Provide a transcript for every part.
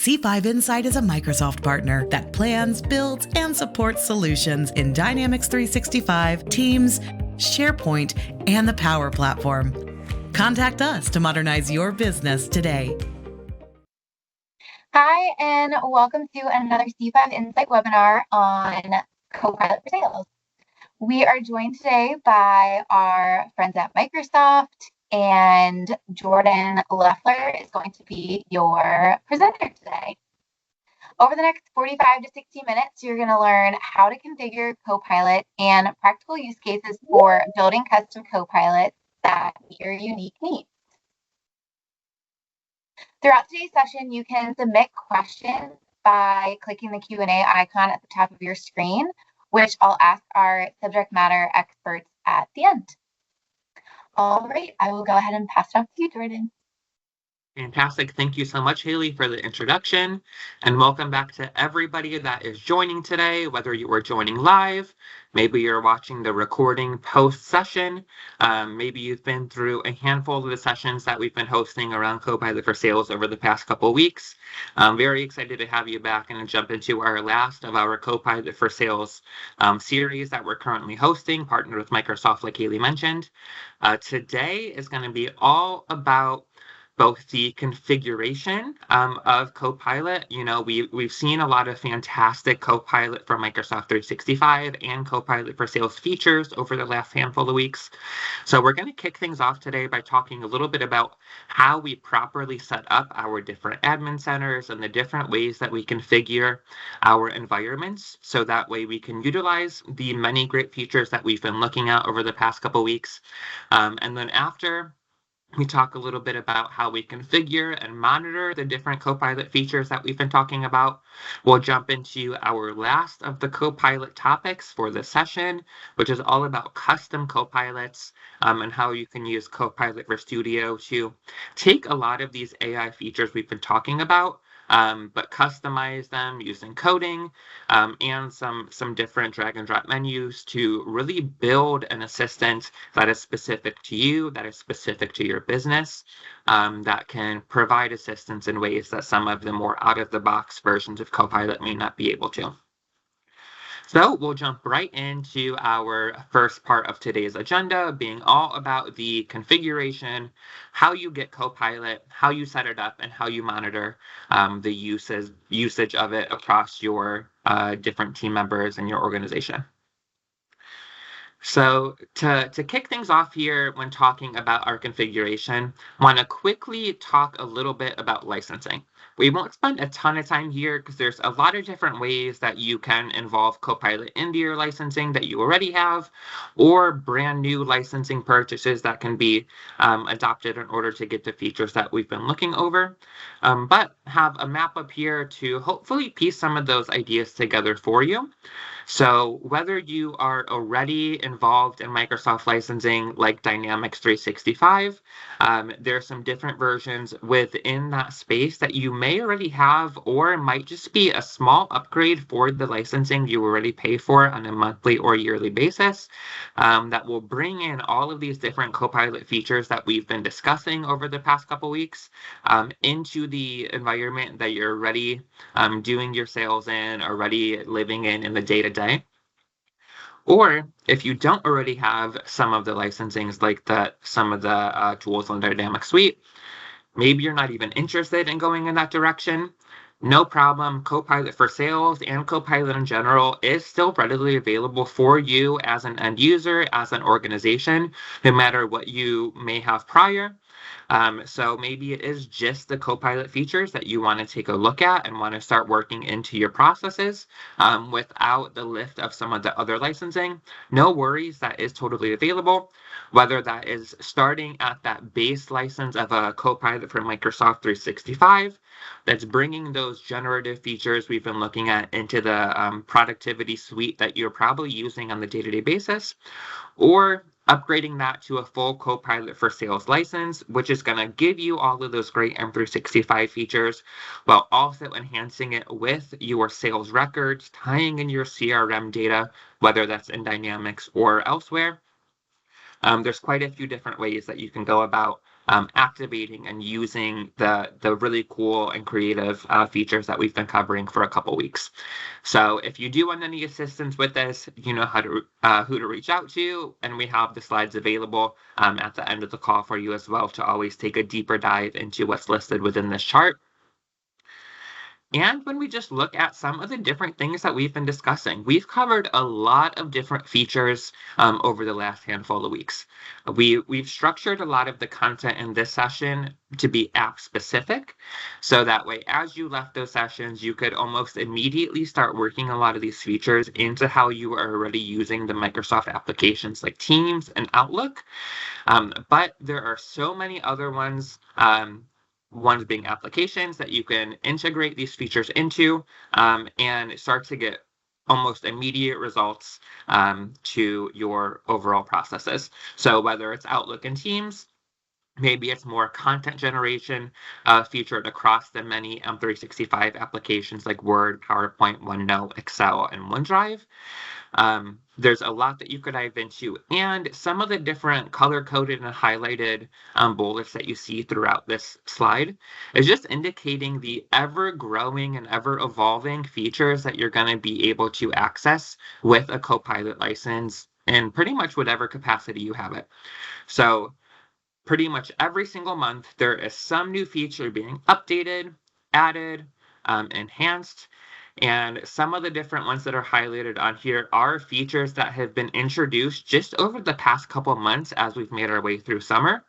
C5 Insight is a Microsoft partner that plans, builds, and supports solutions in Dynamics 365, Teams, SharePoint, and the Power Platform. Contact us to modernize your business today. Hi, and welcome to another C5 Insight webinar on Copilot for Sales. We are joined today by our friends at Microsoft, and Jordan Leffler is going to be your presenter today. Over the next 45 to 60 minutes, you're going to learn how to configure Copilot and practical use cases for building custom Copilots that meet your unique needs. Throughout today's session, you can submit questions by clicking the Q&A icon at the top of your screen, which I'll ask our subject matter experts at the end. All right, I will go ahead and pass it off to you, Jordan. Fantastic. Thank you so much, Haley, for the introduction, and welcome back to everybody that is joining today, whether you are joining live, maybe you're watching the recording post-session, maybe you've been through a handful of the sessions that we've been hosting around Copilot for Sales over the past couple of weeks. I'm very excited to have you back and jump into our last of our Copilot for Sales series that we're currently hosting, partnered with Microsoft, like Haley mentioned. Today is going to be all about both the configuration of Copilot. You know, we've seen a lot of fantastic Copilot for Microsoft 365 and Copilot for Sales features over the last handful of weeks. So we're going to kick things off today by talking a little bit about how we properly set up our different admin centers and the different ways that we configure our environments, so that way we can utilize the many great features that we've been looking at over the past couple of weeks. And then after we talk a little bit about how we configure and monitor the different Copilot features that we've been talking about. We'll jump into our last of the Copilot topics for this session, which is all about custom Copilots and how you can use Copilot for Studio to take a lot of these AI features we've been talking about, but customize them using coding and some different drag and drop menus to really build an assistant that is specific to you, that is specific to your business, that can provide assistance in ways that some of the more out-of-the-box versions of Copilot may not be able to. So we'll jump right into our first part of today's agenda, being all about the configuration, how you get Copilot, how you set it up, and how you monitor the usage of it across your different team members in your organization. So to kick things off here when talking about our configuration, I want to quickly talk a little bit about licensing. We won't spend a ton of time here because there's a lot of different ways that you can involve Copilot into your licensing that you already have, or brand new licensing purchases that can be adopted in order to get the features that we've been looking over. But have a map up here to hopefully piece some of those ideas together for you. So whether you are already involved in Microsoft licensing like Dynamics 365, there are some different versions within that space that you may already have, or it might just be a small upgrade for the licensing you already pay for on a monthly or yearly basis, that will bring in all of these different Copilot features that we've been discussing over the past couple weeks into the environment that you're already doing your sales in, already living in the day-to-day. Or if you don't already have some of the licensings, like some of the tools in the Dynamics suite, maybe you're not even interested in going in that direction. No problem. Copilot for Sales and Copilot in general is still readily available for you as an end user, as an organization, no matter what you may have prior. So maybe it is just the Copilot features that you want to take a look at and want to start working into your processes without the lift of some of the other licensing. No worries, that is totally available. Whether that is starting at that base license of a Copilot for Microsoft 365, that's bringing those generative features we've been looking at into the productivity suite that you're probably using on the day-to-day basis, or upgrading that to a full Copilot for Sales license, which is going to give you all of those great M365 features, while also enhancing it with your sales records, tying in your CRM data, whether that's in Dynamics or elsewhere. There's quite a few different ways that you can go about activating and using the really cool and creative features that we've been covering for a couple weeks. So if you do want any assistance with this, you know who to reach out to, and we have the slides available at the end of the call for you as well to always take a deeper dive into what's listed within this chart. And when we just look at some of the different things that we've been discussing, we've covered a lot of different features over the last handful of weeks. We've structured a lot of the content in this session to be app specific. So that way, as you left those sessions, you could almost immediately start working a lot of these features into how you are already using the Microsoft applications like Teams and Outlook. But there are so many other ones, ones being applications that you can integrate these features into and start to get almost immediate results to your overall processes. So whether it's Outlook and Teams, maybe it's more content generation featured across the many M365 applications like Word, PowerPoint, OneNote, Excel, and OneDrive. There's a lot that you could dive into, and some of the different color-coded and highlighted bullets that you see throughout this slide is just indicating the ever-growing and ever-evolving features that you're going to be able to access with a Copilot license in pretty much whatever capacity you have it. So pretty much every single month, there is some new feature being updated, added, enhanced. And some of the different ones that are highlighted on here are features that have been introduced just over the past couple of months as we've made our way through summer.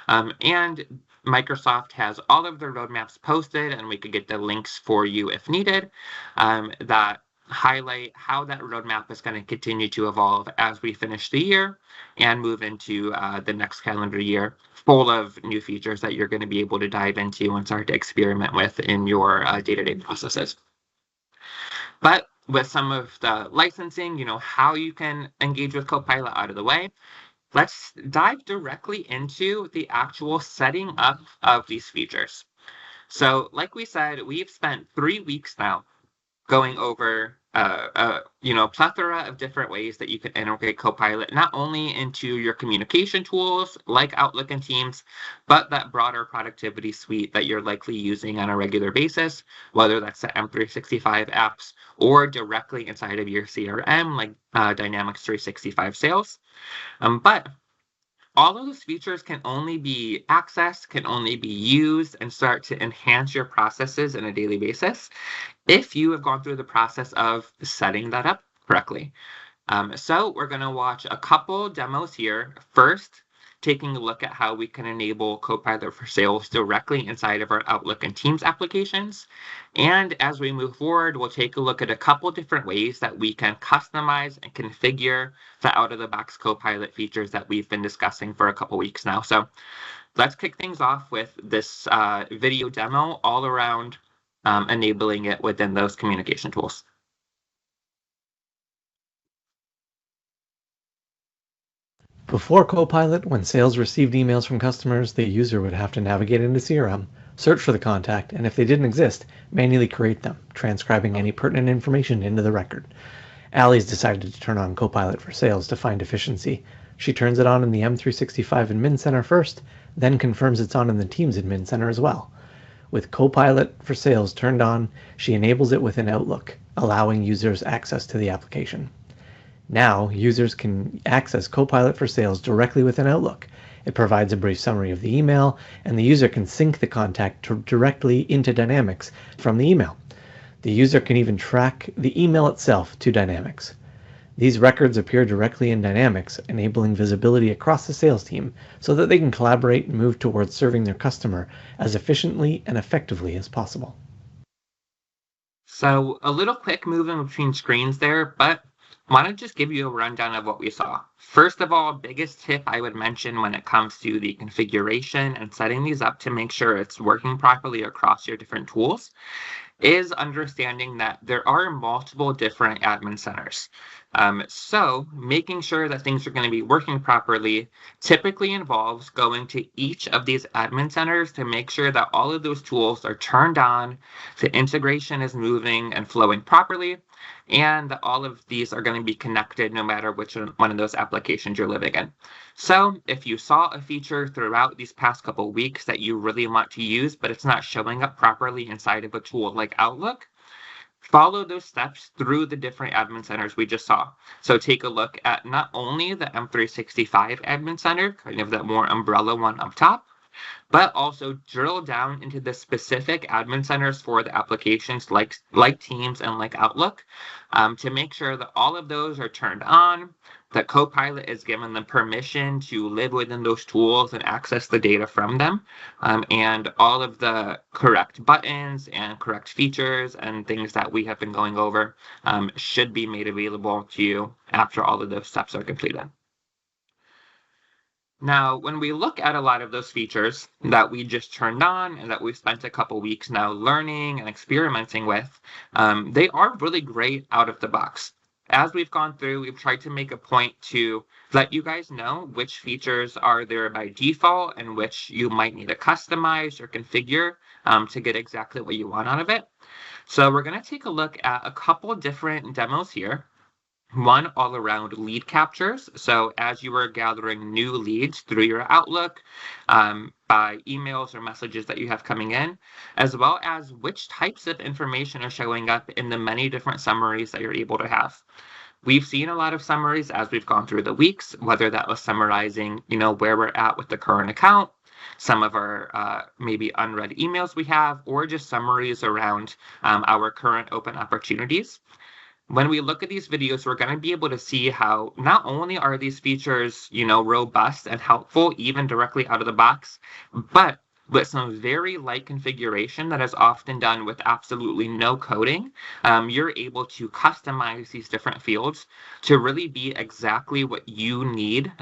And Microsoft has all of their roadmaps posted, and we could get the links for you if needed, that highlight how that roadmap is going to continue to evolve as we finish the year and move into the next calendar year, full of new features that you're going to be able to dive into and start to experiment with in your day-to-day processes. But with some of the licensing, how you can engage with Copilot out of the way, let's dive directly into the actual setting up of these features. So like we said, we've spent 3 weeks now going over plethora of different ways that you can integrate Copilot, not only into your communication tools like Outlook and Teams, but that broader productivity suite that you're likely using on a regular basis, whether that's the M365 apps or directly inside of your CRM like Dynamics 365 Sales. But all of those features can only be accessed, can only be used, and start to enhance your processes on a daily basis if you have gone through the process of setting that up correctly. So we're going to watch a couple demos here. First, taking a look at how we can enable Copilot for Sales directly inside of our Outlook and Teams applications. And as we move forward, we'll take a look at a couple different ways that we can customize and configure the out-of-the-box Copilot features that we've been discussing for a couple weeks now. So let's kick things off with this video demo all around enabling it within those communication tools. Before Copilot, when sales received emails from customers, the user would have to navigate into CRM, search for the contact, and if they didn't exist, manually create them, transcribing any pertinent information into the record. Allie's decided to turn on Copilot for Sales to find efficiency. She turns it on in the M365 Admin Center first, then confirms it's on in the Teams Admin Center as well. With Copilot for Sales turned on, she enables it within Outlook, allowing users access to the application. Now, users can access Copilot for Sales directly within Outlook. It provides a brief summary of the email, and the user can sync the contact directly into Dynamics from the email. The user can even track the email itself to Dynamics. These records appear directly in Dynamics, enabling visibility across the sales team so that they can collaborate and move towards serving their customer as efficiently and effectively as possible. So a little quick moving between screens there, but I want to just give you a rundown of what we saw. First of all, biggest tip I would mention when it comes to the configuration and setting these up to make sure it's working properly across your different tools is understanding that there are multiple different admin centers. So making sure that things are going to be working properly typically involves going to each of these admin centers to make sure that all of those tools are turned on, the integration is moving and flowing properly, and that all of these are going to be connected no matter which one of those applications you're living in. So if you saw a feature throughout these past couple weeks that you really want to use, but it's not showing up properly inside of a tool like Outlook, follow those steps through the different admin centers we just saw. So take a look at not only the M365 admin center, kind of that more umbrella one up top, but also drill down into the specific admin centers for the applications like Teams and like Outlook to make sure that all of those are turned on, that Copilot is given them permission to live within those tools and access the data from them, and all of the correct buttons and correct features and things that we have been going over should be made available to you after all of those steps are completed. Now, when we look at a lot of those features that we just turned on and that we've spent a couple weeks now learning and experimenting with, they are really great out of the box. As we've gone through, we've tried to make a point to let you guys know which features are there by default and which you might need to customize or configure to get exactly what you want out of it. So we're going to take a look at a couple different demos here. One all around lead captures. So as you are gathering new leads through your Outlook, by emails or messages that you have coming in, as well as which types of information are showing up in the many different summaries that you're able to have. We've seen a lot of summaries as we've gone through the weeks, whether that was summarizing, where we're at with the current account, some of our maybe unread emails we have, or just summaries around our current open opportunities. When we look at these videos, we're going to be able to see how not only are these features, robust and helpful, even directly out of the box, but with some very light configuration that is often done with absolutely no coding, you're able to customize these different fields to really be exactly what you need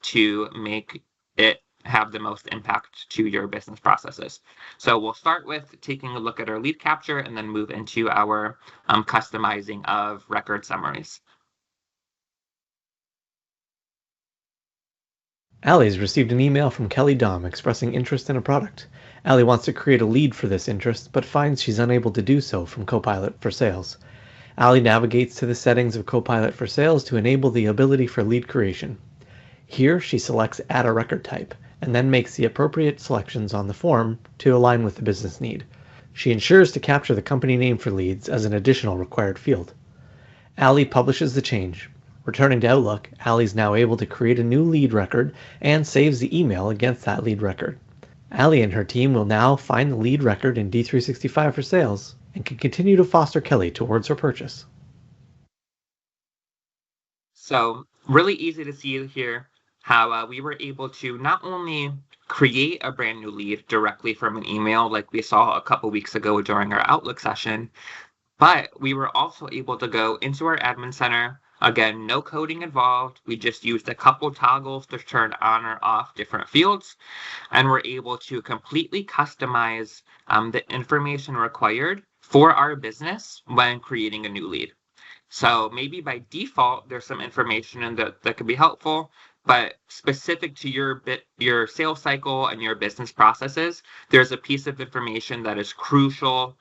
to make it have the most impact to your business processes. So we'll start with taking a look at our lead capture and then move into our customizing of record summaries. Allie's received an email from Kelly Dom expressing interest in a product. Allie wants to create a lead for this interest, but finds she's unable to do so from Copilot for Sales. Allie navigates to the settings of Copilot for Sales to enable the ability for lead creation. Here, she selects Add a Record Type, and then makes the appropriate selections on the form to align with the business need. She ensures to capture the company name for leads as an additional required field. Allie publishes the change. Returning to Outlook, Allie's now able to create a new lead record and saves the email against that lead record. Allie and her team will now find the lead record in D365 for Sales and can continue to foster Kelly towards her purchase. So really easy to see here how we were able to not only create a brand new lead directly from an email like we saw a couple weeks ago during our Outlook session, but we were also able to go into our admin center. Again, no coding involved. We just used a couple toggles to turn on or off different fields, and we're able to completely customize the information required for our business when creating a new lead. So maybe by default, there's some information in that could be helpful, but specific to your sales cycle and your business processes, there's a piece of information that is crucial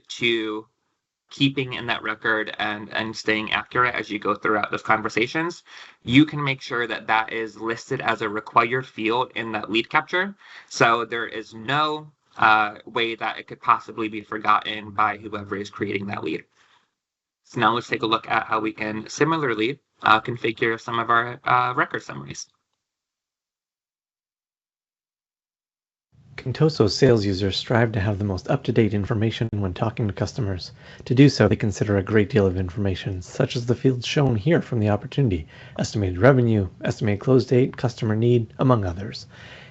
to keeping in that record and staying accurate as you go throughout those conversations. You can make sure that that is listed as a required field in that lead capture. So there is no way that it could possibly be forgotten by whoever is creating that lead. So now let's take a look at how we can similarly configure some of our record summaries. Contoso's sales users strive to have the most up-to-date information when talking to customers. To do so, they consider a great deal of information, such as the fields shown here from the opportunity: estimated revenue, estimated close date, customer need, among others.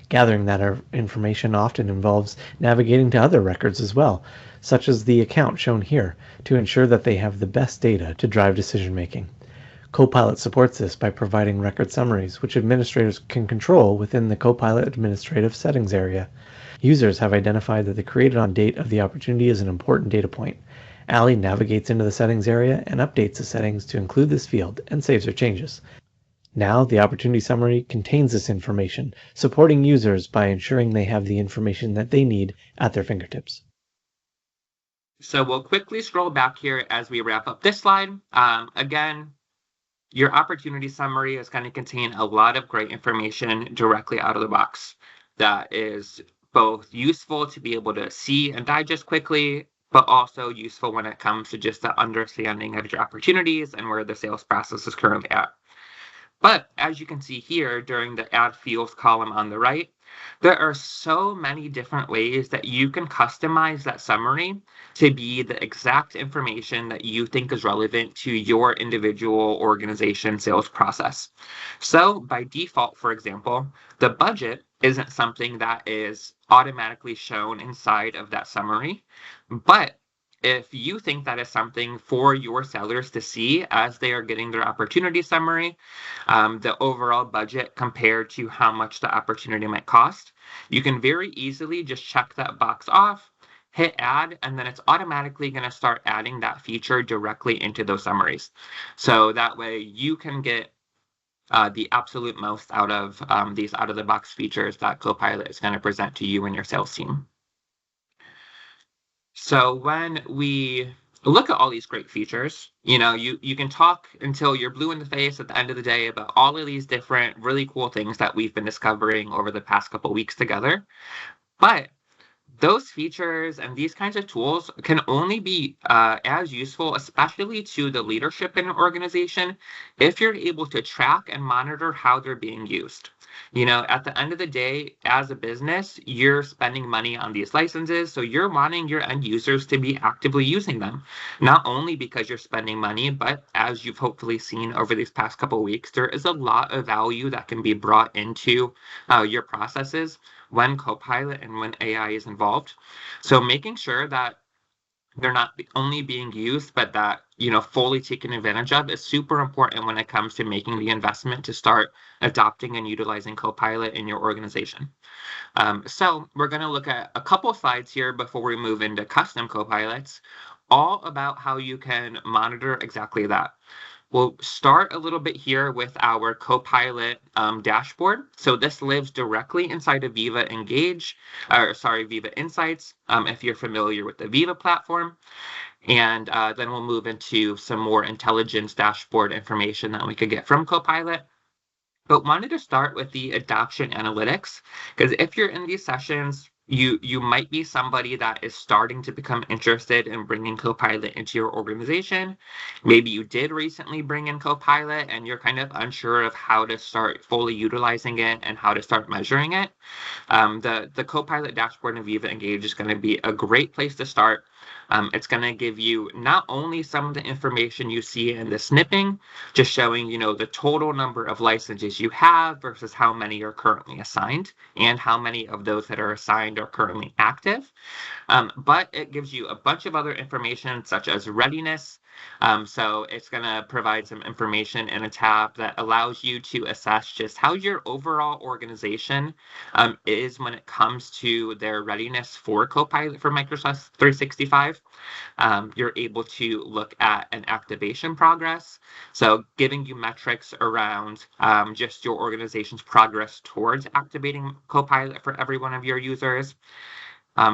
Gathering that information often involves navigating to other records as well, such as the account shown here, to ensure that they have the best data to drive decision-making. Copilot supports this by providing record summaries, which administrators can control within the Copilot administrative settings area. Users have identified that the created on date of the opportunity is an important data point. Allie navigates into the settings area and updates the settings to include this field and saves her changes. Now the opportunity summary contains this information, supporting users by ensuring they have the information that they need at their fingertips. So we'll quickly scroll back here as we wrap up this slide. Again, your opportunity summary is going to contain a lot of great information directly out of the box that is both useful to be able to see and digest quickly, but also useful when it comes to just the understanding of your opportunities and where the sales process is currently at. But as you can see here during the Add Fields column on the right, there are so many different ways that you can customize that summary to be the exact information that you think is relevant to your individual organization sales process. So by default, for example, the budget isn't something that is automatically shown inside of that summary, but if you think that is something for your sellers to see as they are getting their opportunity summary, the overall budget compared to how much the opportunity might cost, you can very easily just check that box off, hit add, and then it's automatically going to start adding that feature directly into those summaries. So that way you can get the absolute most out of these out-of-the-box features that Copilot is going to present to you and your sales team. So when we look at all these great features, you can talk until you're blue in the face at the end of the day about all of these different really cool things that we've been discovering over the past couple weeks together. But those features and these kinds of tools can only be as useful, especially to the leadership in an organization, if you're able to track and monitor how they're being used. At the end of the day, as a business, you're spending money on these licenses, so you're wanting your end users to be actively using them, not only because you're spending money, but as you've hopefully seen over these past couple of weeks, there is a lot of value that can be brought into your processes when Copilot and when AI is involved. So making sure that they're not only being used, but that, fully taken advantage of is super important when it comes to making the investment to start adopting and utilizing Copilot in your organization. So we're going to look at a couple slides here before we move into custom Copilots, all about how you can monitor exactly that. We'll start a little bit here with our Copilot dashboard. So this lives directly inside of Viva Viva Insights, if you're familiar with the Viva platform. And then we'll move into some more intelligence dashboard information that we could get from Copilot. But wanted to start with the adoption analytics, because if you're in these sessions, you might be somebody that is starting to become interested in bringing Copilot into your organization. Maybe you did recently bring in Copilot and you're kind of unsure of how to start fully utilizing it and how to start measuring it. The Copilot dashboard in Viva Engage is going to be a great place to start. It's going to give you not only some of the information you see in the snipping, just showing, the total number of licenses you have versus how many are currently assigned and how many of those that are assigned are currently active. But it gives you a bunch of other information such as readiness. So it's going to provide some information in a tab that allows you to assess just how your overall organization is when it comes to their readiness for Copilot for Microsoft 365. You're able to look at an activation progress, so giving you metrics around just your organization's progress towards activating Copilot for every one of your users.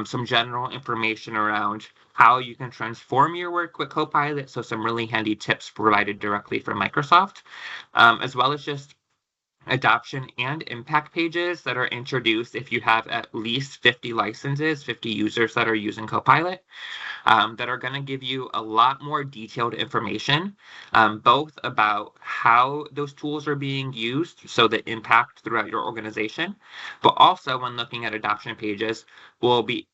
Some general information around how you can transform your work with Copilot, so some really handy tips provided directly from Microsoft, as well as just adoption and impact pages that are introduced if you have at least 50 licenses, 50 users that are using Copilot, that are going to give you a lot more detailed information, both about how those tools are being used, so the impact throughout your organization, but also when looking at adoption pages, will be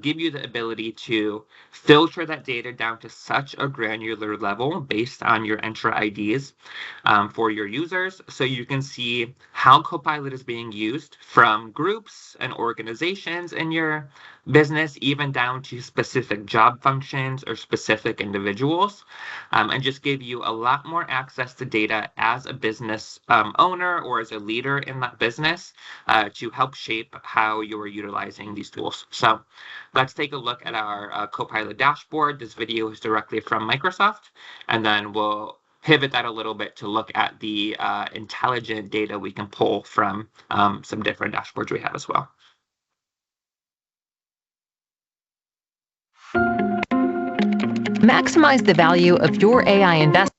give you the ability to filter that data down to such a granular level based on your Entra IDs for your users, so you can see how Copilot is being used from groups and organizations in your business, even down to specific job functions or specific individuals, and just give you a lot more access to data as a business owner or as a leader in that business to help shape how you're utilizing these tools. So let's take a look at our Copilot dashboard. This video is directly from Microsoft, and then we'll pivot that a little bit to look at the intelligent data we can pull from some different dashboards we have as well. Maximize the value of your AI investment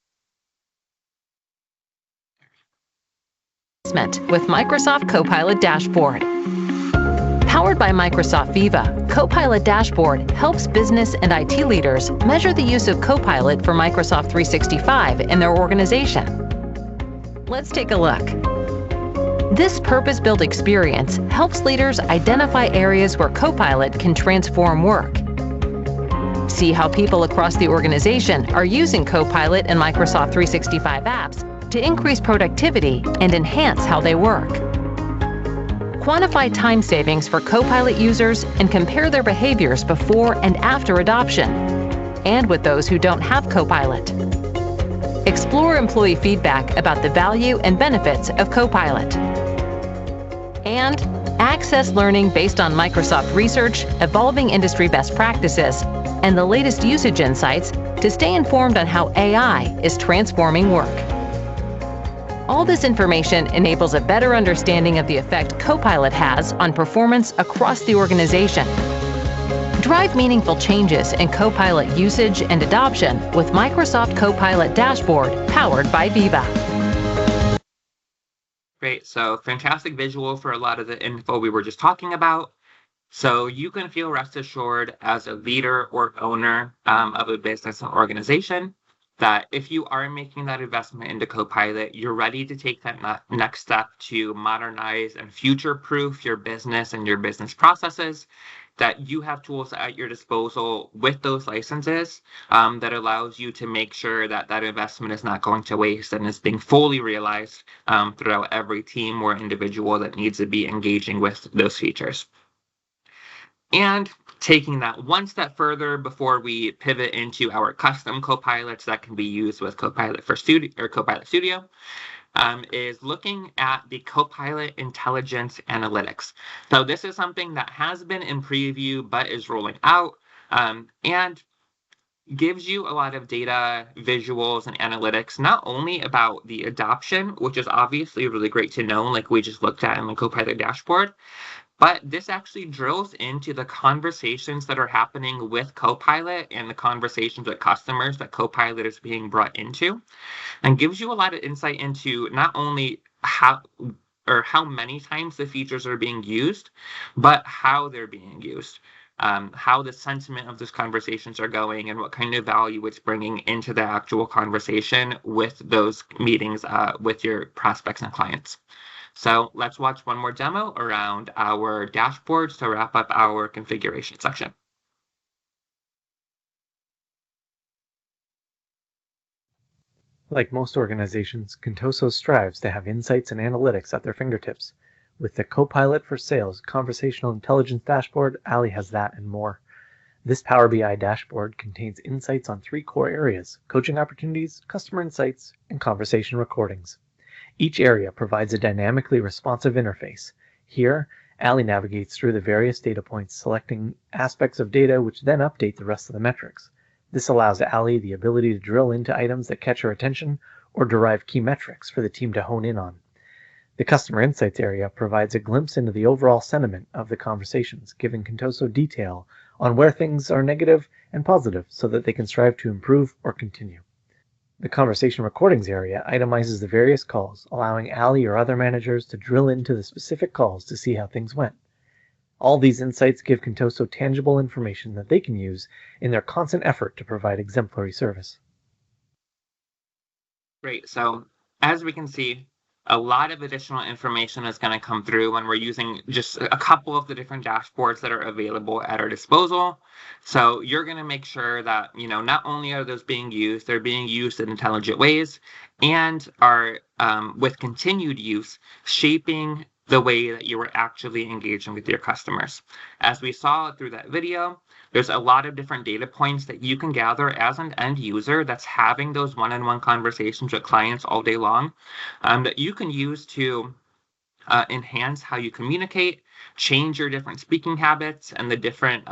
with Microsoft Copilot Dashboard. Powered by Microsoft Viva, Copilot Dashboard helps business and IT leaders measure the use of Copilot for Microsoft 365 in their organization. Let's take a look. This purpose-built experience helps leaders identify areas where Copilot can transform work. See how people across the organization are using Copilot and Microsoft 365 apps to increase productivity and enhance how they work. Quantify time savings for Copilot users and compare their behaviors before and after adoption, and with those who don't have Copilot. Explore employee feedback about the value and benefits of Copilot. And access learning based on Microsoft research, evolving industry best practices, and the latest usage insights to stay informed on how AI is transforming work. All this information enables a better understanding of the effect Copilot has on performance across the organization. Drive meaningful changes in Copilot usage and adoption with Microsoft Copilot Dashboard powered by Viva. Great, so fantastic visual for a lot of the info we were just talking about. So you can feel rest assured as a leader or owner of a business or organization that if you are making that investment into Copilot, you're ready to take that next step to modernize and future-proof your business and your business processes, that you have tools at your disposal with those licenses that allows you to make sure that that investment is not going to waste and is being fully realized throughout every team or individual that needs to be engaging with those features. And taking that one step further before we pivot into our custom Copilots that can be used with Copilot for Studio or Copilot Studio, is looking at the Copilot Intelligence Analytics. So this is something that has been in preview but is rolling out and gives you a lot of data, visuals, and analytics, not only about the adoption, which is obviously really great to know, like we just looked at in the Copilot dashboard, but this actually drills into the conversations that are happening with Copilot and the conversations with customers that Copilot is being brought into, and gives you a lot of insight into not only how many times the features are being used, but how they're being used, how the sentiment of those conversations are going, and what kind of value it's bringing into the actual conversation with those meetings with your prospects and clients. So let's watch one more demo around our dashboards to wrap up our configuration section. Like most organizations, Contoso strives to have insights and analytics at their fingertips. With the Copilot for Sales Conversational Intelligence Dashboard, Ali has that and more. This Power BI dashboard contains insights on 3 core areas: coaching opportunities, customer insights, and conversation recordings. Each area provides a dynamically responsive interface. Here, Ali navigates through the various data points, selecting aspects of data which then update the rest of the metrics. This allows Ali the ability to drill into items that catch her attention or derive key metrics for the team to hone in on. The Customer Insights area provides a glimpse into the overall sentiment of the conversations, giving Contoso detail on where things are negative and positive so that they can strive to improve or continue. The Conversation Recordings area itemizes the various calls, allowing Ali or other managers to drill into the specific calls to see how things went. All these insights give Contoso tangible information that they can use in their constant effort to provide exemplary service. Great. So as we can see, a lot of additional information is going to come through when we're using just a couple of the different dashboards that are available at our disposal. So you're going to make sure that, not only are those being used, they're being used in intelligent ways and are, with continued use, shaping the way that you were actually engaging with your customers. As we saw through that video, there's a lot of different data points that you can gather as an end user that's having those one-on-one conversations with clients all day long, that you can use to enhance how you communicate, change your different speaking habits and the different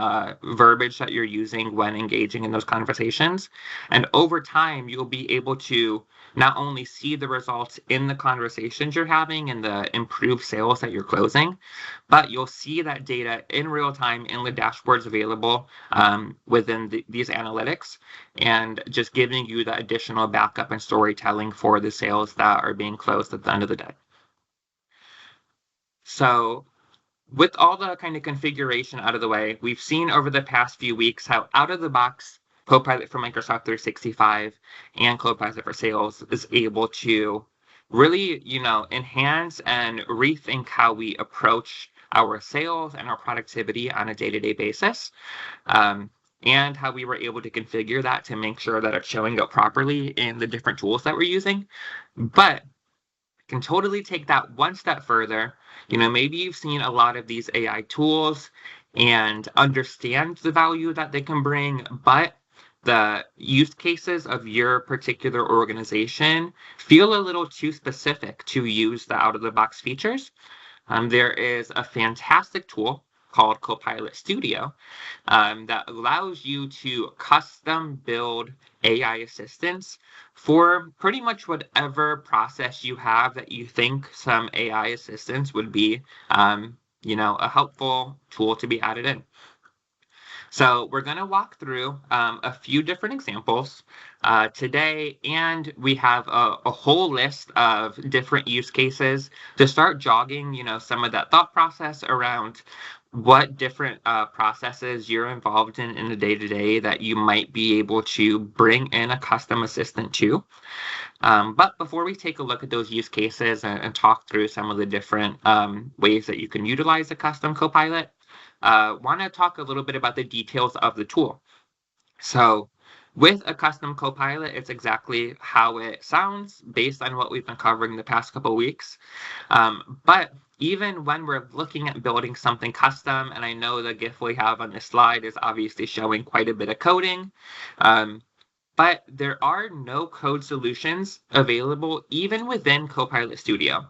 verbiage that you're using when engaging in those conversations. And over time, you'll be able to not only see the results in the conversations you're having and the improved sales that you're closing, but you'll see that data in real time in the dashboards available within these analytics, and just giving you the additional backup and storytelling for the sales that are being closed at the end of the day. So with all the kind of configuration out of the way, we've seen over the past few weeks how out of the box Copilot for Microsoft 365 and Copilot for Sales is able to really, enhance and rethink how we approach our sales and our productivity on a day-to-day basis, and how we were able to configure that to make sure that it's showing up properly in the different tools that we're using. But can totally take that one step further. Maybe you've seen a lot of these AI tools and understand the value that they can bring, but the use cases of your particular organization feel a little too specific to use the out-of-the-box features. There is a fantastic tool called Copilot Studio that allows you to custom build AI assistants for pretty much whatever process you have that you think some AI assistants would be, a helpful tool to be added in. So we're going to walk through a few different examples today, and we have a whole list of different use cases to start jogging, some of that thought process around what different processes you're involved in the day-to-day that you might be able to bring in a custom assistant to. But before we take a look at those use cases and talk through some of the different ways that you can utilize a custom Copilot, want to talk a little bit about the details of the tool. So with a custom Copilot, it's exactly how it sounds based on what we've been covering the past couple of weeks. But even when we're looking at building something custom, and I know the GIF we have on this slide is obviously showing quite a bit of coding, but there are no code solutions available even within Copilot Studio.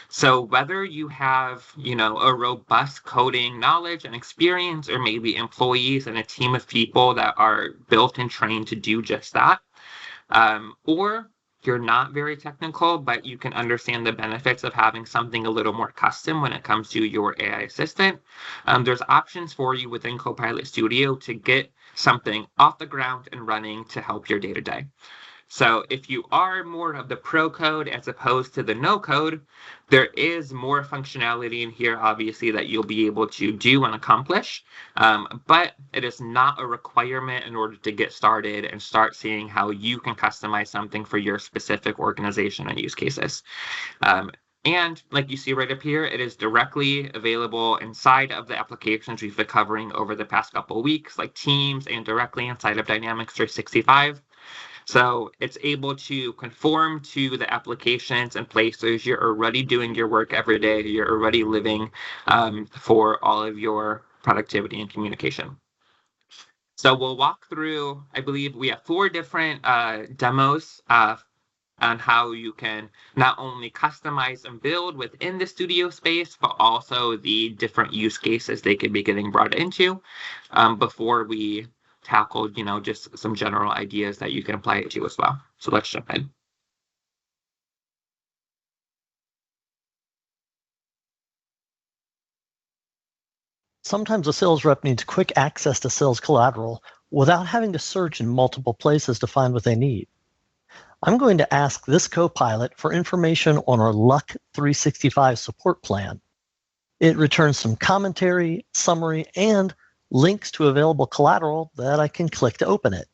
So whether you have, a robust coding knowledge and experience, or maybe employees and a team of people that are built and trained to do just that, or you're not very technical, but you can understand the benefits of having something a little more custom when it comes to your AI assistant, there's options for you within Copilot Studio to get something off the ground and running to help your day-to-day. So if you are more of the pro code as opposed to the no code, there is more functionality in here, obviously, that you'll be able to do and accomplish. But it is not a requirement in order to get started and start seeing how you can customize something for your specific organization and use cases. And like you see right up here, it is directly available inside of the applications we've been covering over the past couple of weeks, like Teams, and directly inside of Dynamics 365. So it's able to conform to the applications and places you're already doing your work every day, you're already living for all of your productivity and communication. So we'll walk through, I believe we have 4 different demos on how you can not only customize and build within the studio space, but also the different use cases they could be getting brought into before we tackled, just some general ideas that you can apply it to as well. So let's jump in. Sometimes a sales rep needs quick access to sales collateral without having to search in multiple places to find what they need. I'm going to ask this Copilot for information on our Luck 365 support plan. It returns some commentary, summary, and links to available collateral that I can click to open it.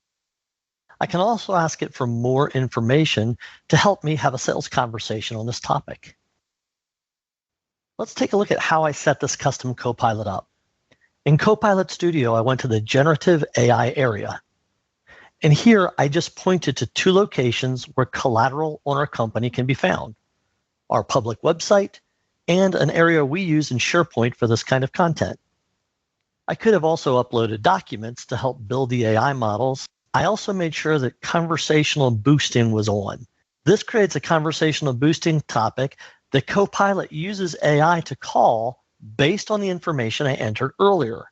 I can also ask it for more information to help me have a sales conversation on this topic. Let's take a look at how I set this custom Copilot up. In Copilot Studio, I went to the Generative AI area. And here I just pointed to 2 locations where collateral on our company can be found: our public website and an area we use in SharePoint for this kind of content. I could have also uploaded documents to help build the AI models. I also made sure that conversational boosting was on. This creates a conversational boosting topic that Copilot uses AI to call based on the information I entered earlier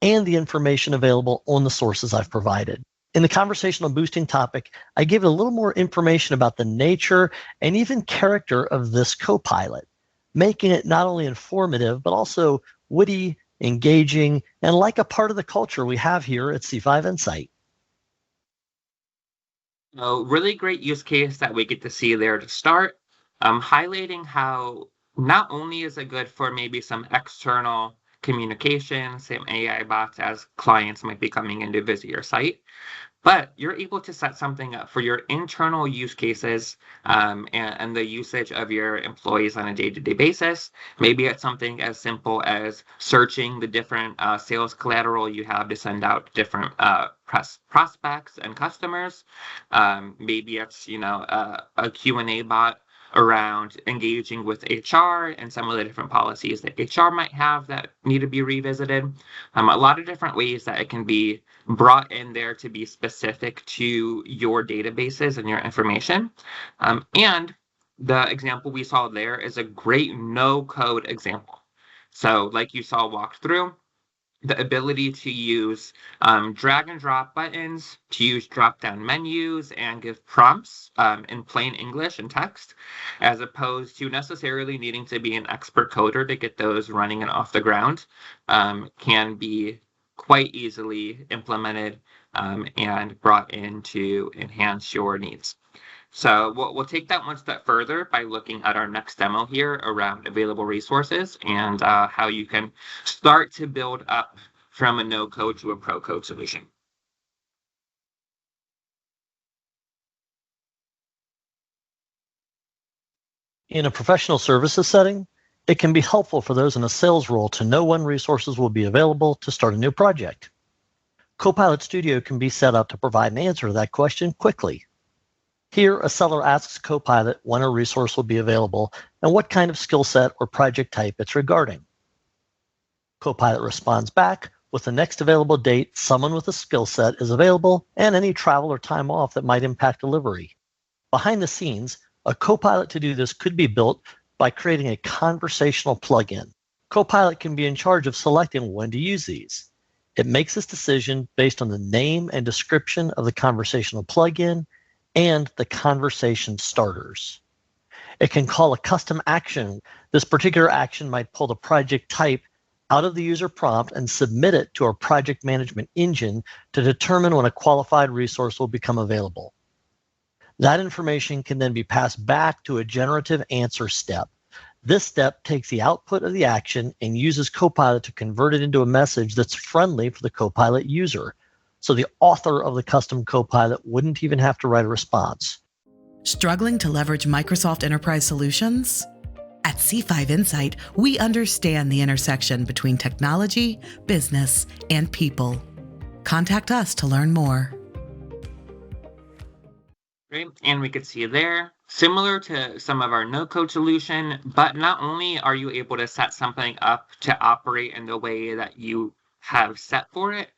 and the information available on the sources I've provided. In the conversational boosting topic, I gave it a little more information about the nature and even character of this Copilot, making it not only informative, but also witty, engaging, and like a part of the culture we have here at C5 Insight. A really great use case that we get to see there to start, highlighting how not only is it good for maybe some external communication, same AI bots as clients might be coming in to visit your site, but you're able to set something up for your internal use cases and the usage of your employees on a day-to-day basis. Maybe it's something as simple as searching the different sales collateral you have to send out different prospects and customers. Maybe it's a Q&A bot around engaging with HR and some of the different policies that HR might have that need to be revisited. A lot of different ways that it can be brought in there to be specific to your databases and your information. And the example we saw there is a great no-code example. So like you saw walked through, the ability to use drag and drop buttons, to use drop-down menus and give prompts in plain English and text, as opposed to necessarily needing to be an expert coder to get those running and off the ground, can be quite easily implemented and brought in to enhance your needs. So we'll take that one step further by looking at our next demo here around available resources and how you can start to build up from a no-code to a pro-code solution. In a professional services setting, it can be helpful for those in a sales role to know when resources will be available to start a new project. Copilot Studio can be set up to provide an answer to that question quickly. Here, a seller asks Copilot when a resource will be available and what kind of skill set or project type it's regarding. Copilot responds back with the next available date someone with a skill set is available and any travel or time off that might impact delivery. Behind the scenes, a Copilot to do this could be built by creating a conversational plugin. Copilot can be in charge of selecting when to use these. It makes this decision based on the name and description of the conversational plugin and the conversation starters. It can call a custom action. This particular action might pull the project type out of the user prompt and submit it to our project management engine to determine when a qualified resource will become available. That information can then be passed back to a generative answer step. This step takes the output of the action and uses Copilot to convert it into a message that's friendly for the Copilot user. So the author of the custom Copilot wouldn't even have to write a response. Struggling to leverage Microsoft Enterprise solutions? At C5 Insight, we understand the intersection between technology, business, and people. Contact us to learn more. Great, and we could see there, similar to some of our no-code solution, but not only are you able to set something up to operate in the way that you have set for it,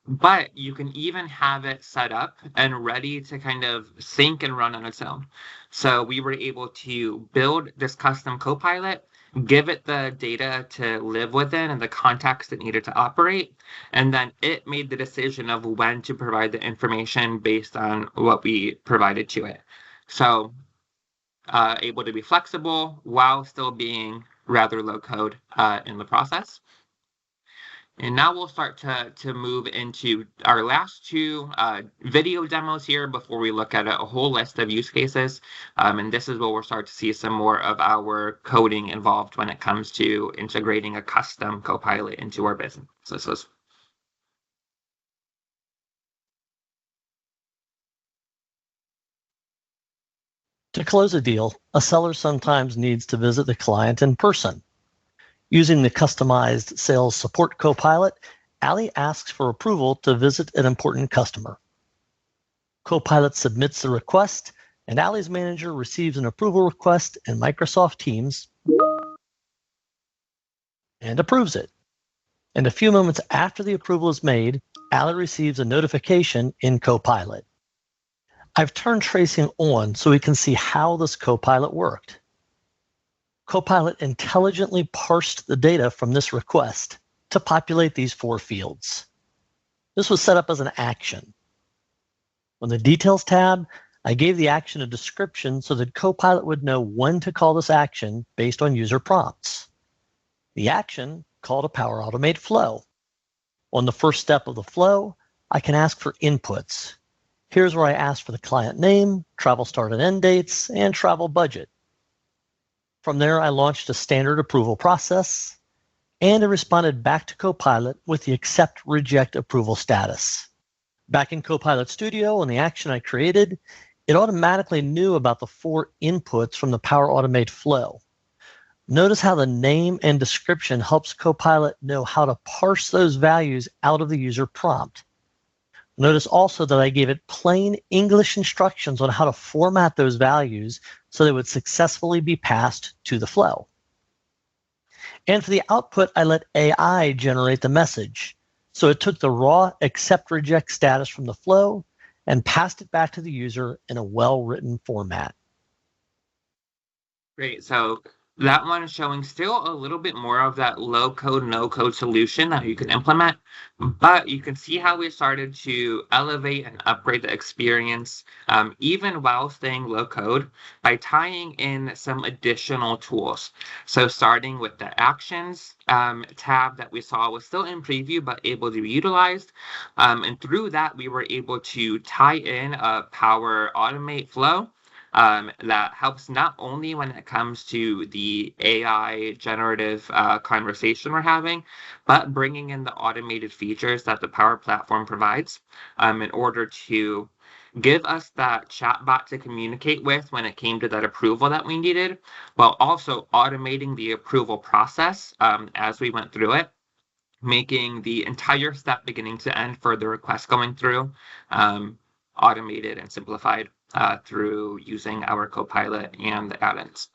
but you can even have it set up and ready to kind of sync and run on its own. So we were able to build this custom Copilot, give it the data to live within and the context it needed to operate, and then it made the decision of when to provide the information based on what we provided to it. So able to be flexible while still being rather low code in the process. And now we'll start to move into our last two video demos here before we look at a whole list of use cases. And this is where we'll start to see some more of our coding involved when it comes to integrating a custom Copilot into our businesses. To close a deal, a seller sometimes needs to visit the client in person. Using the customized sales support Copilot, Allie asks for approval to visit an important customer. Copilot submits the request, and Allie's manager receives an approval request in Microsoft Teams. and approves it. And a few moments after the approval is made, Allie receives a notification in Copilot. I've turned tracing on so we can see how this Copilot worked. Copilot intelligently parsed the data from this request to populate these 4 fields. This was set up as an action. On the Details tab, I gave the action a description so that Copilot would know when to call this action based on user prompts. The action called a Power Automate flow. On the first step of the flow, I can ask for inputs. Here's where I ask for the client name, travel start and end dates, and travel budget. From there, I launched a standard approval process, and it responded back to Copilot with the accept reject approval status. Back in Copilot Studio, on the action I created, it automatically knew about the 4 inputs from the Power Automate flow. Notice how the name and description helps Copilot know how to parse those values out of the user prompt. Notice also that I gave it plain English instructions on how to format those values so they would successfully be passed to the flow. And for the output, I let AI generate the message. So it took the raw accept reject status from the flow and passed it back to the user in a well-written format. Great. So that one is showing still a little bit more of that low-code, no-code solution that you can implement, but you can see how we started to elevate and upgrade the experience, even while staying low-code, by tying in some additional tools. So starting with the Actions tab that we saw was still in preview, but able to be utilized. And through that, we were able to tie in a Power Automate flow that helps not only when it comes to the AI generative conversation we're having, but bringing in the automated features that the Power Platform provides in order to give us that chatbot to communicate with when it came to that approval that we needed, while also automating the approval process as we went through it, making the entire step beginning to end for the request going through automated and simplified through using our Copilot and the add-ins.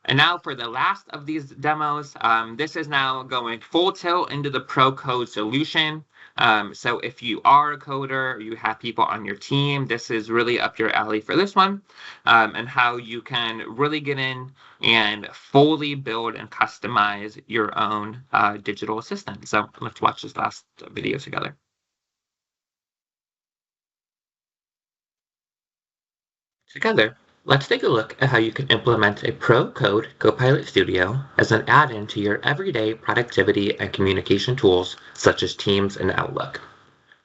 And now for the last of these demos, this is now going full tilt into the pro code solution. So if you are a coder, or you have people on your team, this is really up your alley for this one, and how you can really get in and fully build and customize your own digital assistant. So let's watch this last video together. Together, let's take a look at how you can implement a pro code Copilot Studio as an add-in to your everyday productivity and communication tools such as Teams and Outlook.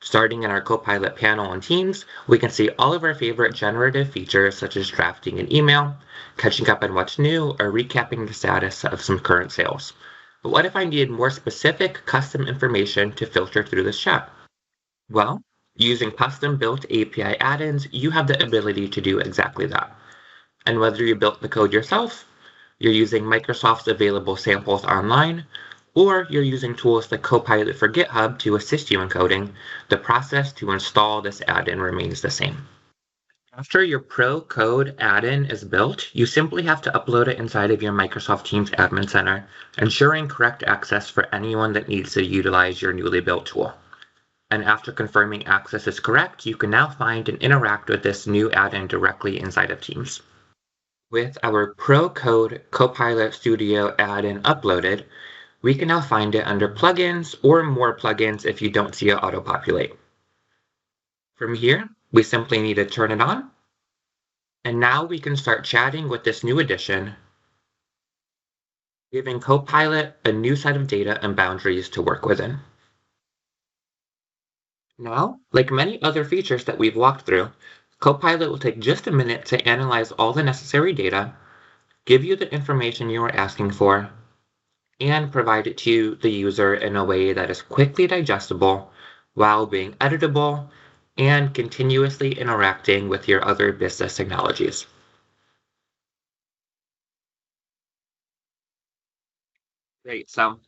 Starting in our Copilot panel on Teams, we can see all of our favorite generative features such as drafting an email, catching up on what's new, or recapping the status of some current sales. But what if I needed more specific custom information to filter through this chat? Well, using custom-built API add-ins, you have the ability to do exactly that. And whether you built the code yourself, you're using Microsoft's available samples online, or you're using tools like Copilot for GitHub to assist you in coding, the process to install this add-in remains the same. After your Pro Code add-in is built, you simply have to upload it inside of your Microsoft Teams Admin Center, ensuring correct access for anyone that needs to utilize your newly built tool. And after confirming access is correct, you can now find and interact with this new add-in directly inside of Teams. With our Pro Code Copilot Studio add-in uploaded, we can now find it under Plugins or More Plugins if you don't see it auto-populate. From here, we simply need to turn it on, and now we can start chatting with this new addition, giving Copilot a new set of data and boundaries to work within. Now, like many other features that we've walked through, Copilot will take just a minute to analyze all the necessary data, give you the information you are asking for, and provide it to the user in a way that is quickly digestible while being editable and continuously interacting with your other business technologies. Great, so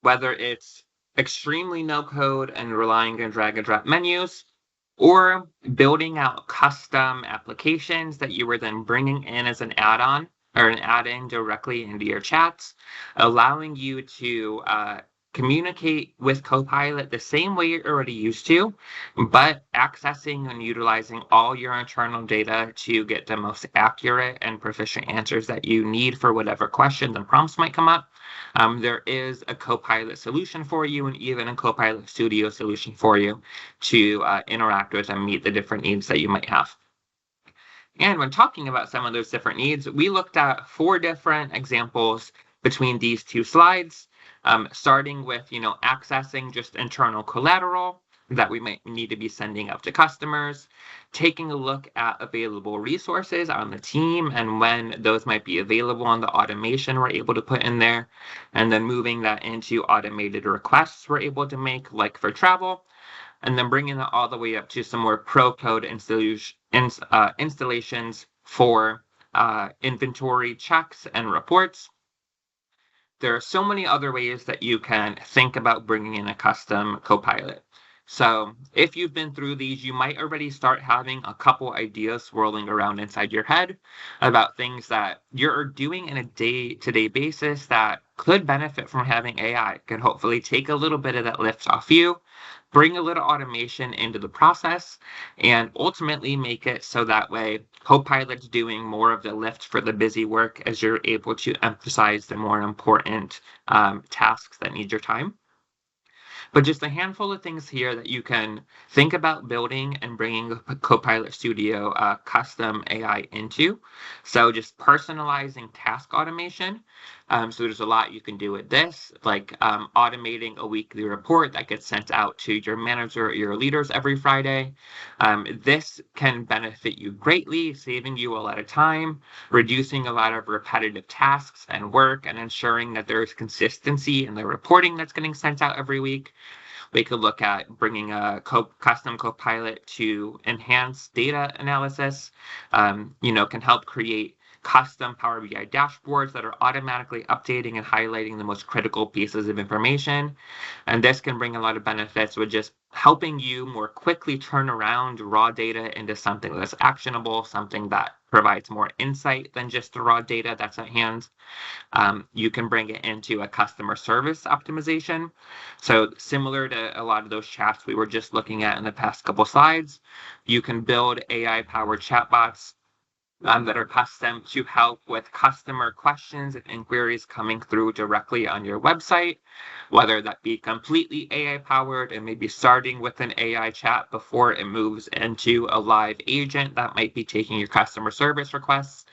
whether it's extremely no code and relying on drag and drop menus, or building out custom applications that you were then bringing in as an add-on or an add-in directly into your chats, allowing you to communicate with Copilot the same way you're already used to, but accessing and utilizing all your internal data to get the most accurate and proficient answers that you need for whatever questions and prompts might come up. There is a Copilot solution for you, and even a Copilot Studio solution for you to interact with and meet the different needs that you might have. And when talking about some of those different needs, we looked at 4 different examples between these 2 slides, starting with, accessing just internal collateral that we might need to be sending out to customers, taking a look at available resources on the team and when those might be available on the automation we're able to put in there, and then moving that into automated requests we're able to make, like for travel, and then bringing it all the way up to some more pro code installations for inventory checks and reports. There are so many other ways that you can think about bringing in a custom Copilot. So if you've been through these, you might already start having a couple ideas swirling around inside your head about things that you're doing in a day-to-day basis that could benefit from having AI. Can hopefully take a little bit of that lift off you, bring a little automation into the process, and ultimately make it so that way Copilot's doing more of the lift for the busy work as you're able to emphasize the more important tasks that need your time. But just a handful of things here that you can think about building and bringing Copilot Studio custom AI into. So just personalizing task automation. So there's a lot you can do with this, like automating a weekly report that gets sent out to your manager or your leaders every Friday. This can benefit you greatly, saving you a lot of time, reducing a lot of repetitive tasks and work, and ensuring that there is consistency in the reporting that's getting sent out every week. We could look at bringing a custom Copilot to enhance data analysis, can help create custom Power BI dashboards that are automatically updating and highlighting the most critical pieces of information. And this can bring a lot of benefits with just helping you more quickly turn around raw data into something that's actionable, something that provides more insight than just the raw data that's at hand. You can bring it into a customer service optimization. So similar to a lot of those chats we were just looking at in the past couple slides, you can build AI-powered chatbots that are custom to help with customer questions and inquiries coming through directly on your website, whether that be completely AI powered and maybe starting with an AI chat before it moves into a live agent that might be taking your customer service requests.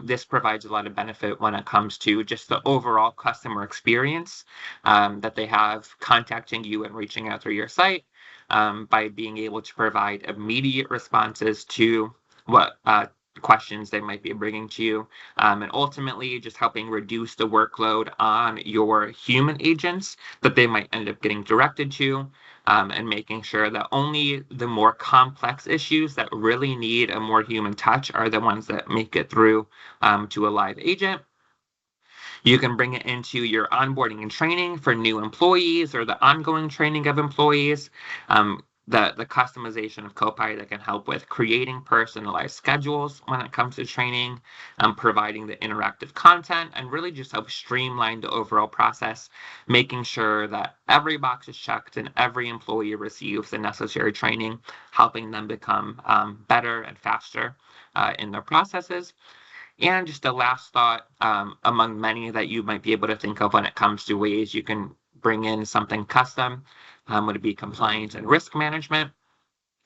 This provides a lot of benefit when it comes to just the overall customer experience that they have contacting you and reaching out through your site, by being able to provide immediate responses to what questions they might be bringing to you, and ultimately just helping reduce the workload on your human agents that they might end up getting directed to, and making sure that only the more complex issues that really need a more human touch are the ones that make it through to a live agent. You can bring it into your onboarding and training for new employees or the ongoing training of employees. The customization of Copilot can help with creating personalized schedules when it comes to training, providing the interactive content, and really just help streamline the overall process, making sure that every box is checked and every employee receives the necessary training, helping them become better and faster in their processes. And just a last thought, among many that you might be able to think of when it comes to ways you can bring in something custom, would it be compliance and risk management.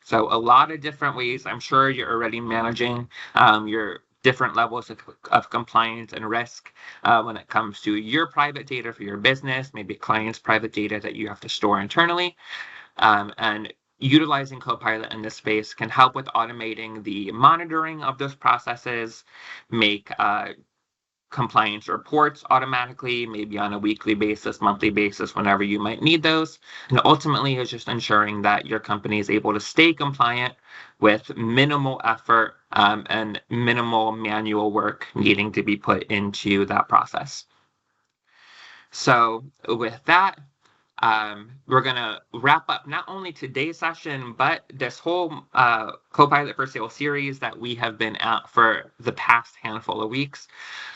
So a lot of different ways. I'm sure you're already managing your different levels of compliance and risk when it comes to your private data for your business, maybe clients' private data that you have to store internally. And utilizing Copilot in this space can help with automating the monitoring of those processes, make compliance reports automatically, maybe on a weekly basis, monthly basis, whenever you might need those. And ultimately is just ensuring that your company is able to stay compliant with minimal effort and minimal manual work needing to be put into that process. So with that, we're going to wrap up not only today's session, but this whole Copilot for Sales series that we have been at for the past handful of weeks.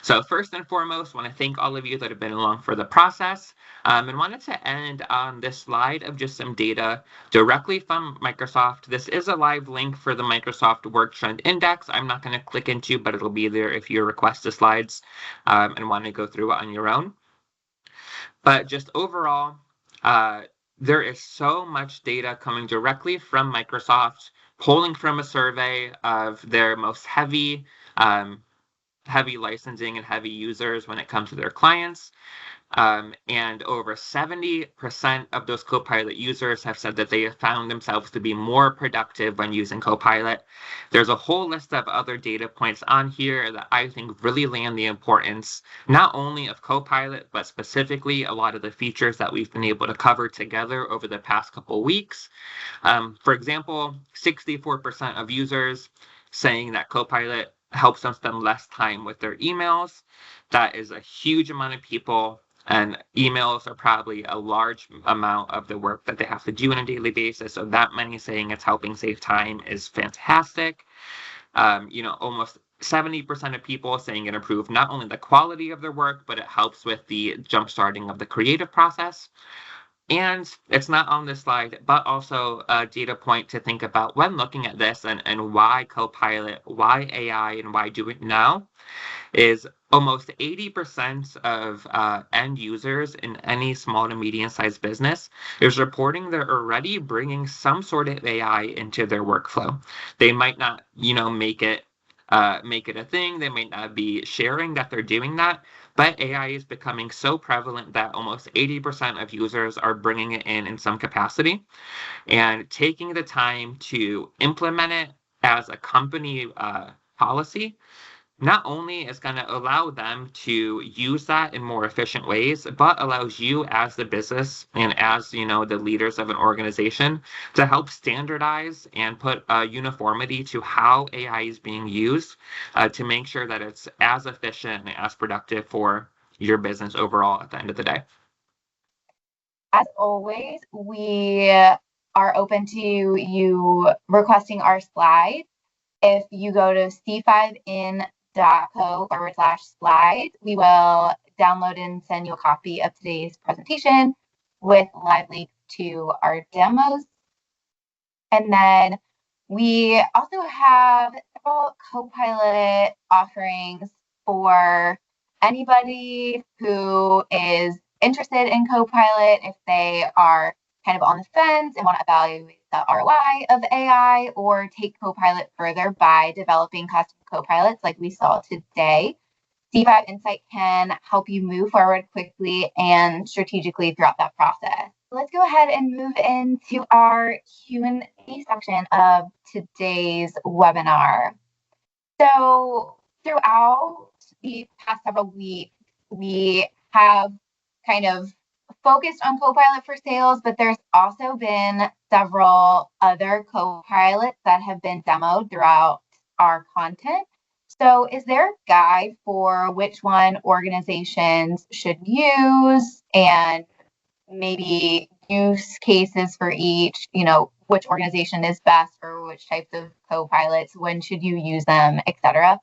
So first and foremost, want to thank all of you that have been along for the process, and wanted to end on this slide of just some data directly from Microsoft. This is a live link for the Microsoft Work Trend Index. I'm not going to click into, but it'll be there if you request the slides and want to go through it on your own. But just overall, there is so much data coming directly from Microsoft, pulling from a survey of their most heavy licensing and heavy users when it comes to their clients. And over 70% of those Copilot users have said that they have found themselves to be more productive when using Copilot. There's a whole list of other data points on here that I think really land the importance, not only of Copilot, but specifically a lot of the features that we've been able to cover together over the past couple weeks. For example, 64% of users saying that Copilot helps them spend less time with their emails. That is a huge amount of people. And emails are probably a large amount of the work that they have to do on a daily basis. So that many saying it's helping save time is fantastic. Almost 70% of people saying it improved not only the quality of their work, but it helps with the jumpstarting of the creative process. And it's not on this slide, but also a data point to think about when looking at this and why Copilot, why AI, and why do it now, is almost 80% of end users in any small to medium-sized business is reporting they're already bringing some sort of AI into their workflow. They might not, make it a thing. They might not be sharing that they're doing that, but AI is becoming so prevalent that almost 80% of users are bringing it in some capacity, and taking the time to implement it as a company policy not only is going to allow them to use that in more efficient ways, but allows you as the business and as, the leaders of an organization to help standardize and put uniformity to how AI is being used to make sure that it's as efficient and as productive for your business overall at the end of the day. As always, we are open to you requesting our slides. If you go to c5in.co/slides, we will download and send you a copy of today's presentation with live links to our demos. And then we also have several Copilot offerings for anybody who is interested in Copilot, if they are kind of on the fence and want to evaluate the ROI of AI or take Copilot further by developing custom Copilots like we saw today. C5 Insight can help you move forward quickly and strategically throughout that process. Let's go ahead and move into our Q&A section of today's webinar. So throughout the past several weeks, we have kind of focused on Copilot for Sales, but there's also been several other Copilots that have been demoed throughout our content. So is there a guide for which one organizations should use, and maybe use cases for each, which organization is best for which types of Copilots, when should you use them, etc.?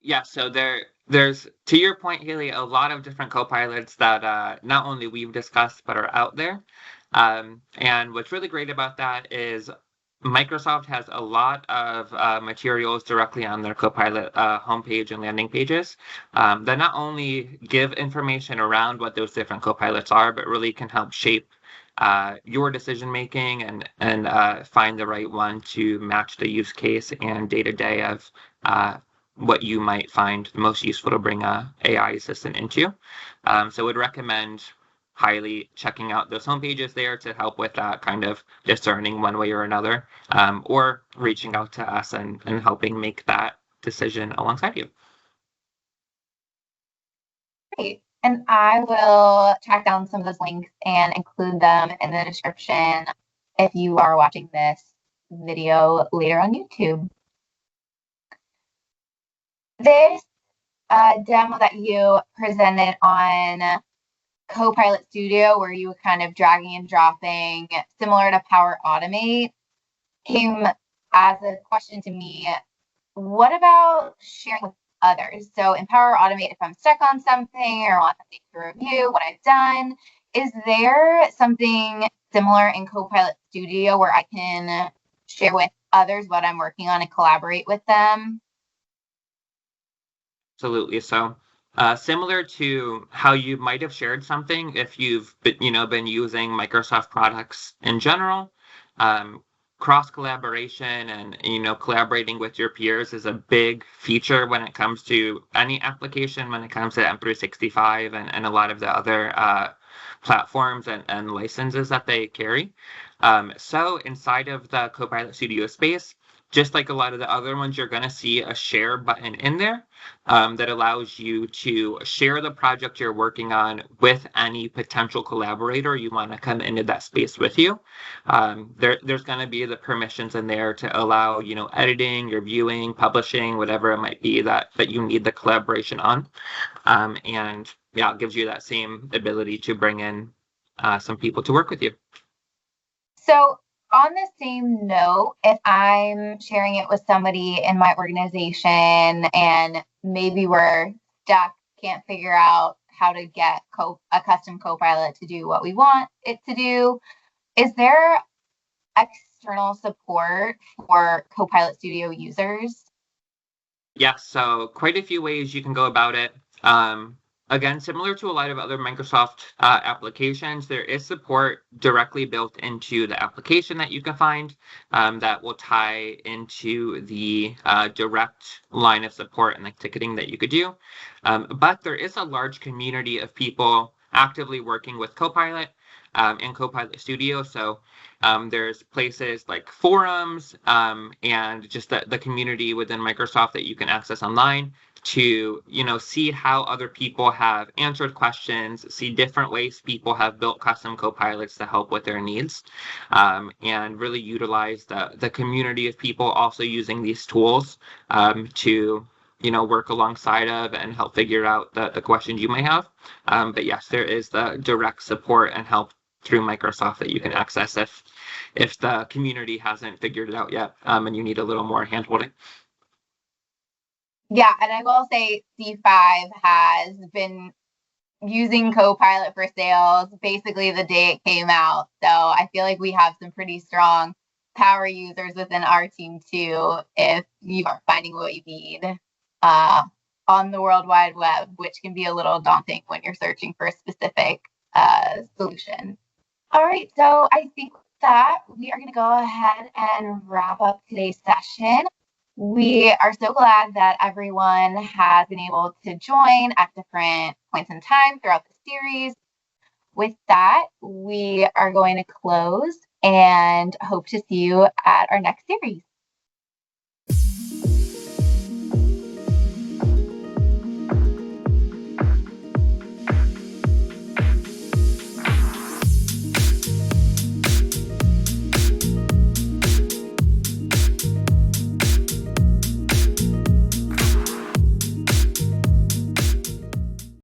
Yeah, so there's, to your point, Haley, a lot of different Copilots that not only we've discussed, but are out there. And what's really great about that is Microsoft has a lot of materials directly on their Copilot homepage and landing pages that not only give information around what those different Copilots are, but really can help shape your decision making and find the right one to match the use case and day-to-day of what you might find most useful to bring a AI assistant into. So I would recommend highly checking out those homepages there to help with that kind of discerning one way or another, or reaching out to us and helping make that decision alongside you. Great. And I will track down some of those links and include them in the description if you are watching this video later on YouTube. This demo that you presented on Copilot Studio, where you were kind of dragging and dropping, similar to Power Automate, came as a question to me. What about sharing with others? So in Power Automate, if I'm stuck on something or want something to review what I've done, is there something similar in Copilot Studio where I can share with others what I'm working on and collaborate with them? Absolutely. So, similar to how you might have shared something if you've been using Microsoft products in general, cross collaboration and collaborating with your peers is a big feature when it comes to any application, when it comes to M365 and a lot of the other platforms and licenses that they carry. So inside of the Copilot Studio space, just like a lot of the other ones, you're going to see a share button in there that allows you to share the project you're working on with any potential collaborator you want to come into that space with you. There's going to be the permissions in there to allow, editing, reviewing, publishing, whatever it might be that you need the collaboration on. And yeah, it gives you that same ability to bring in some people to work with you. So on the same note, if I'm sharing it with somebody in my organization and maybe we're stuck, can't figure out how to get a custom Copilot to do what we want it to do, is there external support for Copilot Studio users? Yes, so quite a few ways you can go about it. Again, similar to a lot of other Microsoft applications, there is support directly built into the application that you can find that will tie into the direct line of support and the ticketing that you could do. But there is a large community of people actively working with Copilot and Copilot Studio. So there's places like forums and just the community within Microsoft that you can access online to see how other people have answered questions, see different ways people have built custom Copilots to help with their needs, and really utilize the community of people also using these tools to work alongside of and help figure out the questions you may have. But yes, there is the direct support and help through Microsoft that you can access if the community hasn't figured it out yet and you need a little more handholding. Yeah, and I will say C5 has been using Copilot for sales basically the day it came out. So I feel like we have some pretty strong power users within our team too, if you aren't finding what you need on the World Wide Web, which can be a little daunting when you're searching for a specific solution. All right, so I think with that, we are going to go ahead and wrap up today's session. We are so glad that everyone has been able to join at different points in time throughout the series. With that, we are going to close and hope to see you at our next series.